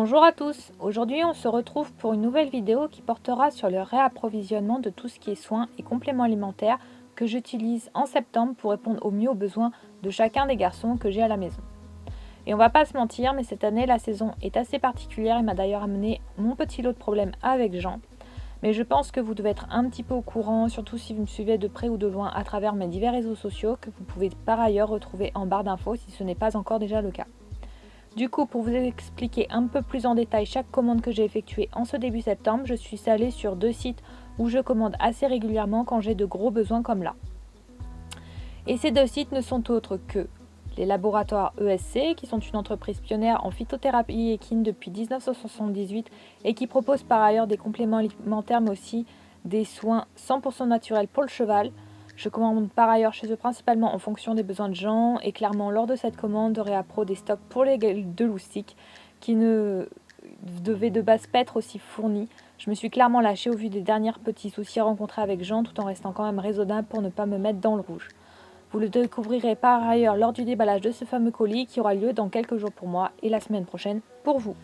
Bonjour à tous, aujourd'hui on se retrouve pour une nouvelle vidéo qui portera sur le réapprovisionnement de tout ce qui est soins et compléments alimentaires que j'utilise en septembre pour répondre au mieux aux besoins de chacun des garçons que j'ai à la maison. Et on va pas se mentir, mais cette année la saison est assez particulière et m'a d'ailleurs amené mon petit lot de problèmes avec Jean. Mais je pense que vous devez être un petit peu au courant, surtout si vous me suivez de près ou de loin à travers mes divers réseaux sociaux que vous pouvez par ailleurs retrouver en barre d'infos si ce n'est pas encore déjà le cas. Du coup, pour vous expliquer un peu plus en détail chaque commande que j'ai effectuée en ce début septembre, je suis allée sur 2 sites où je commande assez régulièrement quand j'ai de gros besoins comme là. Et ces 2 sites ne sont autres que les laboratoires ESC, qui sont une entreprise pionnière en phytothérapie équine depuis 1978 et qui propose par ailleurs des compléments alimentaires mais aussi des soins 100% naturels pour le cheval. Je commande par ailleurs chez eux principalement en fonction des besoins de gens et clairement lors de cette commande de Réapro des stocks pour les deux loustiques qui ne devaient de base pas être aussi fournis. Je me suis clairement lâchée au vu des derniers petits soucis rencontrés avec Jean tout en restant quand même raisonnable pour ne pas me mettre dans le rouge. Vous le découvrirez par ailleurs lors du déballage de ce fameux colis qui aura lieu dans quelques jours pour moi et la semaine prochaine pour vous.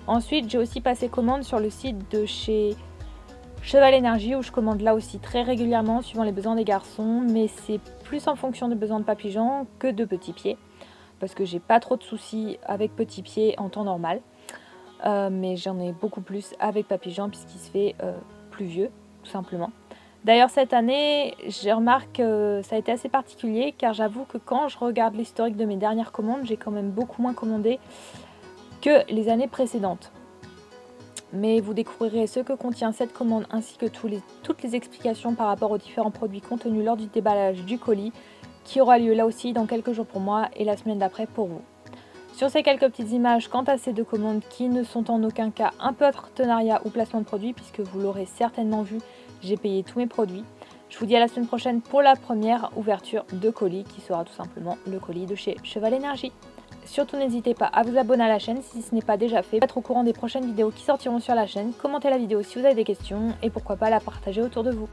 Ensuite, j'ai aussi passé commande sur le site de chez Cheval Énergie où je commande là aussi très régulièrement suivant les besoins des garçons, mais c'est plus en fonction des besoins de Papy Jean que de Petit Pied parce que j'ai pas trop de soucis avec Petit Pied en temps normal, mais j'en ai beaucoup plus avec Papy Jean puisqu'il se fait plus vieux tout simplement. D'ailleurs cette année, je remarque que ça a été assez particulier car j'avoue que quand je regarde l'historique de mes dernières commandes, j'ai quand même beaucoup moins commandé que les années précédentes. Mais vous découvrirez ce que contient cette commande ainsi que toutes les explications par rapport aux différents produits contenus lors du déballage du colis qui aura lieu là aussi dans quelques jours pour moi et la semaine d'après pour vous. Sur ces quelques petites images quant à ces 2 commandes qui ne sont en aucun cas un partenariat ou placement de produit puisque vous l'aurez certainement vu, j'ai payé tous mes produits. Je vous dis à la semaine prochaine pour la première ouverture de colis qui sera tout simplement le colis de chez Cheval Énergie. Surtout n'hésitez pas à vous abonner à la chaîne si ce n'est pas déjà fait, être au courant des prochaines vidéos qui sortiront sur la chaîne, commentez la vidéo si vous avez des questions et pourquoi pas la partager autour de vous.